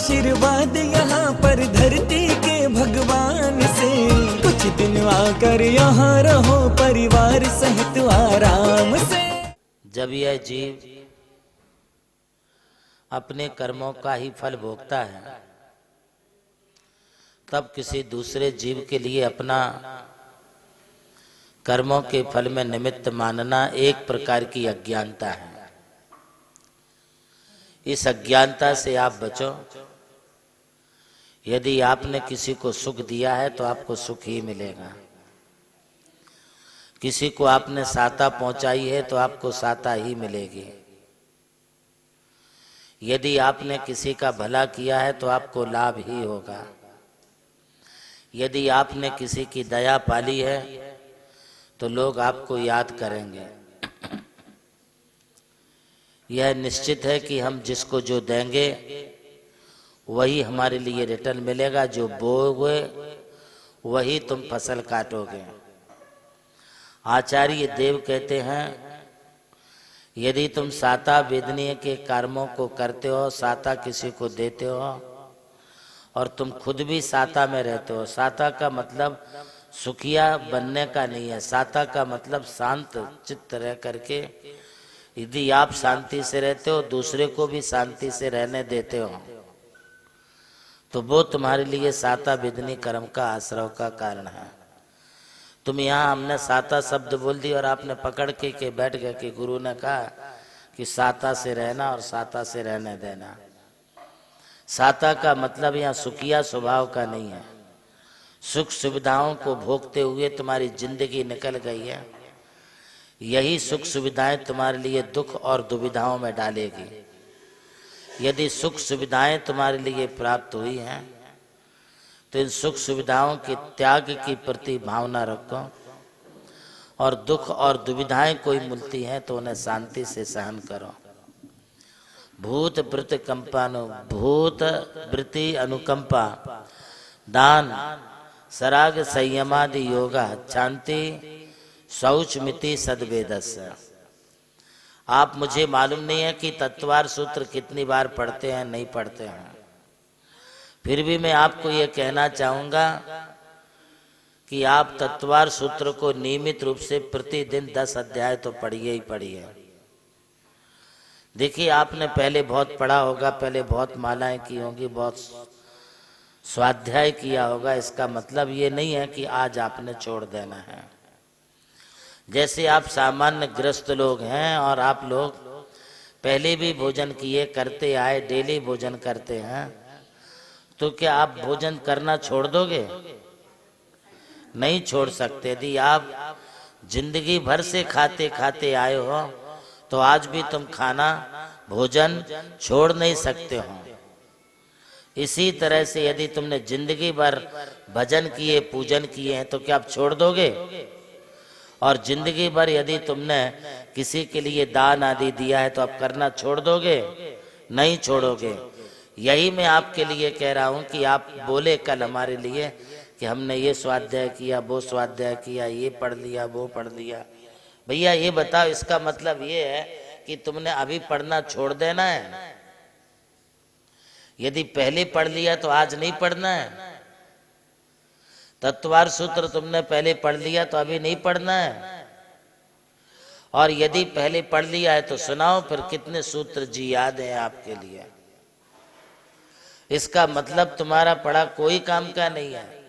आशीर्वाद यहाँ पर धरती के भगवान से। कुछ दिन आकर यहाँ रहो परिवार सहित आराम से। जब यह जीव अपने कर्मों का ही फल भोगता है, तब किसी दूसरे जीव के लिए अपना कर्मों के फल में निमित्त मानना एक प्रकार की अज्ञानता है। इस अज्ञानता से आप बचो। यदि आपने किसी को सुख दिया है तो आपको सुख ही मिलेगा। किसी को आपने सहायता पहुंचाई है तो आपको सहायता ही मिलेगी। यदि आपने किसी का भला किया है तो आपको लाभ ही होगा। यदि आपने किसी की दया पाली है तो लोग आपको याद करेंगे। यह निश्चित है कि हम जिसको जो देंगे वही हमारे लिए रिटर्न मिलेगा। जो बोओगे वही तुम फसल काटोगे। आचार्य देव कहते हैं, यदि तुम साता वेदनीय के कर्मों को करते हो, साता किसी को देते हो और तुम खुद भी साता में रहते हो। साता का मतलब सुखिया बनने का नहीं है। साता का मतलब शांत चित्त रह करके यदि आप शांति से रहते हो, दूसरे को भी शांति से रहने देते हो, तो वो तुम्हारे लिए साता वेदनी कर्म का आश्रव का कारण है। तुम यहाँ हमने साता शब्द बोल दी और आपने पकड़ के बैठ गए कि गुरु ने कहा कि साता से रहना और साता से रहने देना। साता का मतलब यहाँ सुखिया स्वभाव का नहीं है। सुख सुविधाओं को भोगते हुए तुम्हारी जिंदगी निकल गई है, यही सुख सुविधाएं तुम्हारे लिए दुख और दुविधाओं में डालेगी। यदि सुख सुविधाएं तुम्हारे लिए प्राप्त हुई हैं तो इन सुख सुविधाओं के त्याग की प्रति भावना रखो, और दुख और दुविधाएं कोई मिलती हैं तो उन्हें शांति से सहन करो। भूत वृत्ति कंपानो, भूत वृत्ति अनुकंपा, दान सराग संयमादि योगा, शांति शौच मिति सद्वेदस्य। आप मुझे मालूम नहीं है कि तत्वार सूत्र कितनी बार पढ़ते हैं, नहीं पढ़ते हैं, फिर भी मैं आपको ये कहना चाहूँगा कि आप तत्वार सूत्र को नियमित रूप से प्रतिदिन 10 अध्याय तो पढ़िए ही पढ़िए। देखिए, आपने पहले बहुत पढ़ा होगा, पहले बहुत मालाएं की होंगी, बहुत स्वाध्याय किया होगा। इसका मतलब ये नहीं है कि आज आपने छोड़ देना है। जैसे आप सामान्य गृहस्थ लोग हैं और आप लोग पहले भी भोजन किए करते आए, डेली भोजन करते हैं, तो क्या आप भोजन करना छोड़ दोगे? नहीं छोड़ सकते। यदि आप जिंदगी भर से खाते खाते आए हो तो आज भी तुम खाना भोजन छोड़ नहीं सकते हो। इसी तरह से यदि तुमने जिंदगी भर भजन किए, पूजन किए हैं, तो क्या आप छोड़ दोगे? और जिंदगी भर यदि तुमने किसी के लिए दान आदि दिया है तो आप करना छोड़ दोगे? नहीं छोड़ोगे। यही मैं आपके लिए कह रहा हूं कि आप बोले कल हमारे लिए कि हमने ये स्वाध्याय किया, वो स्वाध्याय किया, ये पढ़ लिया, वो पढ़ लिया। भैया ये बताओ, इसका मतलब ये है कि तुमने अभी पढ़ना छोड़ देना है? यदि पहले पढ़ लिया तो आज नहीं पढ़ना है। तत्वार सूत्र तुमने पहले पढ़ लिया तो अभी नहीं पढ़ना है। और यदि पहले पढ़ लिया है तो सुनाओ फिर कितने सूत्र जी याद हैं आपके लिए। इसका मतलब तुम्हारा पढ़ा कोई काम का नहीं है।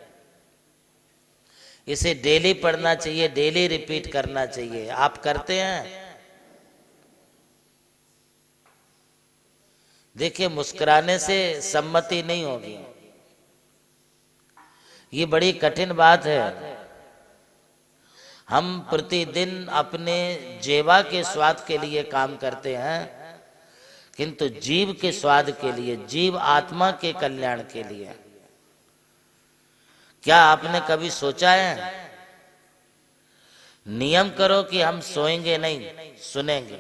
इसे डेली पढ़ना चाहिए, डेली रिपीट करना चाहिए। आप करते हैं? देखिए, मुस्कुराने से सम्मति नहीं होगी, ये बड़ी कठिन बात है। हम प्रतिदिन अपने जेवा के स्वाद के लिए काम करते हैं, किंतु जीव के स्वाद के लिए, जीव आत्मा के कल्याण के लिए क्या आपने कभी सोचा है? नियम करो कि हम सोएंगे नहीं, सुनेंगे।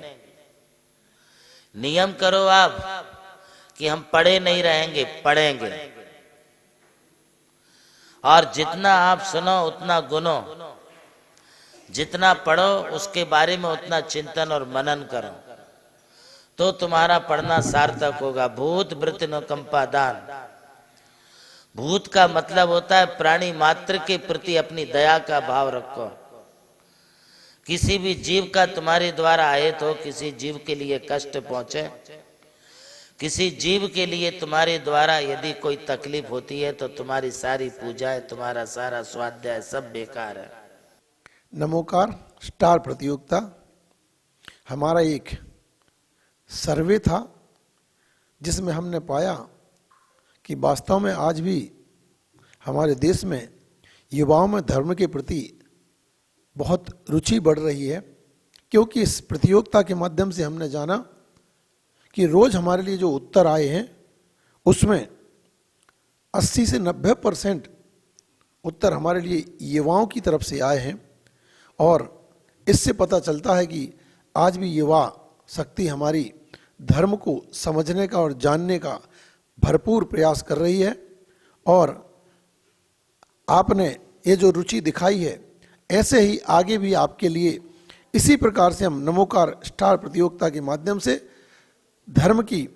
नियम करो आप कि हम पढ़े नहीं रहेंगे, पढ़ेंगे। और जितना आप सुनो उतना गुनो, जितना पढ़ो उसके बारे में उतना चिंतन और मनन करो। तो तुम्हारा पढ़ना सार्थक होगा। भूत वृत्ति अनुकंपा दान। भूत का मतलब होता है प्राणी मात्र के प्रति अपनी दया का भाव रखो। किसी भी जीव का तुम्हारे द्वारा आयत हो, किसी जीव के लिए कष्ट पहुंचे, किसी जीव के लिए तुम्हारे द्वारा यदि कोई तकलीफ होती है तो तुम्हारी सारी पूजाएं, तुम्हारा सारा स्वाध्याय सब बेकार है। नमोकार स्टार प्रतियोगिता हमारा एक सर्वे था जिसमें हमने पाया कि वास्तव में आज भी हमारे देश में युवाओं में धर्म के प्रति बहुत रुचि बढ़ रही है, क्योंकि इस प्रतियोगिता के माध्यम से हमने जाना कि रोज हमारे लिए जो उत्तर आए हैं उसमें 80 से 90% उत्तर हमारे लिए युवाओं की तरफ से आए हैं। और इससे पता चलता है कि आज भी युवा शक्ति हमारी धर्म को समझने का और जानने का भरपूर प्रयास कर रही है। और आपने ये जो रुचि दिखाई है ऐसे ही आगे भी आपके लिए इसी प्रकार से हम नमोकार स्टार प्रतियोगिता के माध्यम से धर्म की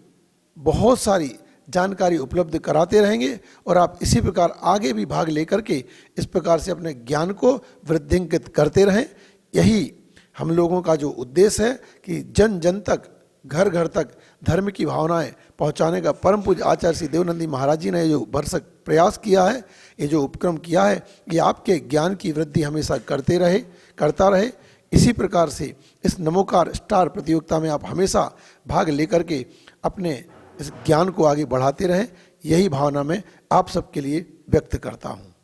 बहुत सारी जानकारी उपलब्ध कराते रहेंगे और आप इसी प्रकार आगे भी भाग लेकर के इस प्रकार से अपने ज्ञान को वृद्धिंकित करते रहें। यही हम लोगों का जो उद्देश्य है कि जन जन तक, घर घर तक धर्म की भावनाएं पहुंचाने का परम पूज्य आचार्य श्री देवनंदी महाराज जी ने जो भरसक प्रयास किया है, ये जो उपक्रम किया है, ये आपके ज्ञान की वृद्धि हमेशा करता रहे। इसी प्रकार से इस नमोकार स्टार प्रतियोगिता में आप हमेशा भाग लेकर के अपने इस ज्ञान को आगे बढ़ाते रहें, यही भावना मैं आप सबके लिए व्यक्त करता हूँ।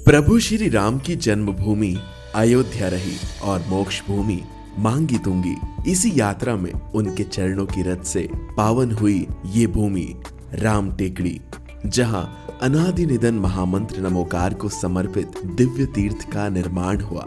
प्रभु श्री राम की जन्मभूमि अयोध्या रही और मोक्ष भूमि मांगी तुंगी। इसी यात्रा में उनके चरणों की रथ से पावन हुई ये भूमि राम टेकड़ी, जहां अनादि निधन महामंत्र नमोकार को समर्पित दिव्य तीर्थ का निर्माण हुआ।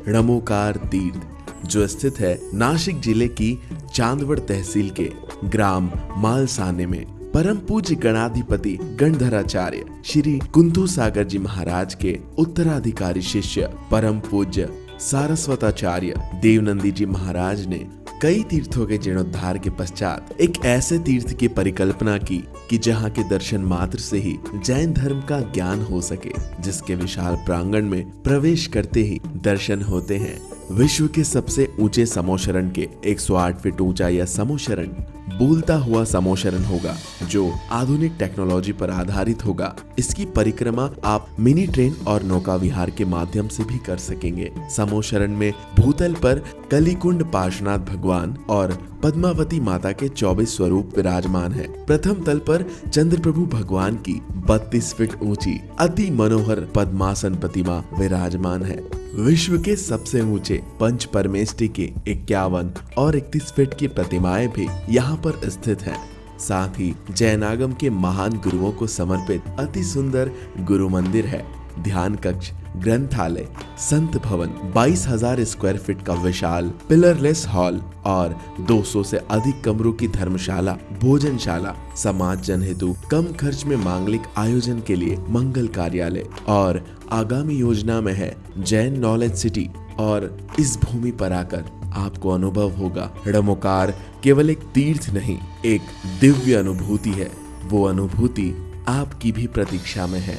नमोकार तीर्थ जो स्थित है नासिक जिले की चांदवड़ तहसील के ग्राम मालसाने में, परम पूज्य गणाधिपति गणधराचार्य श्री कुंतु सागर जी महाराज के उत्तराधिकारी शिष्य परम पूज्य सारस्वताचार्य देवनंदी जी महाराज ने कई तीर्थों के जीर्णोद्धार के पश्चात एक ऐसे तीर्थ की परिकल्पना की कि जहां के दर्शन मात्र से ही जैन धर्म का ज्ञान हो सके, जिसके विशाल प्रांगण में प्रवेश करते ही दर्शन होते हैं विश्व के सबसे ऊंचे समोशरण के 108 फीट ऊंचा यह समोशरण बोलता हुआ समोशरण होगा जो आधुनिक टेक्नोलॉजी पर आधारित होगा। इसकी परिक्रमा आप मिनी ट्रेन और नौका विहार के माध्यम से भी कर सकेंगे। समोशरण में भूतल पर कलिकुंड पार्श्वनाथ भगवान और पद्मावती माता के 24 स्वरूप विराजमान है। प्रथम तल पर चंद्र प्रभु भगवान की 32 फीट ऊंची अति मनोहर पद्मासन प्रतिमा विराजमान है। विश्व के सबसे ऊंचे पंच परमेष्टि के 51 और 31 फीट की प्रतिमाएं भी यहाँ पर स्थित हैं। साथ ही जैनागम के महान गुरुओं को समर्पित अति सुंदर गुरु मंदिर है। ध्यान कक्ष, ग्रंथालय, संत भवन, 22,000 स्क्वायर फीट का विशाल पिलरलेस हॉल और 200 से अधिक कमरों की धर्मशाला, भोजनशाला, समाज जन हेतु कम खर्च में मांगलिक आयोजन के लिए मंगल कार्यालय और आगामी योजना में है जैन नॉलेज सिटी। और इस भूमि पर आकर आपको अनुभव होगा नमोकार केवल एक तीर्थ नहीं, एक दिव्य अनुभूति है। वो अनुभूति आपकी भी प्रतीक्षा में है।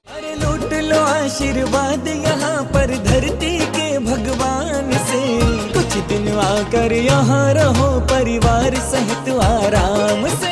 अरे लूट लो आशीर्वाद यहाँ पर धरती के भगवान से, कुछ दिन आकर यहाँ रहो परिवार सहित आराम से।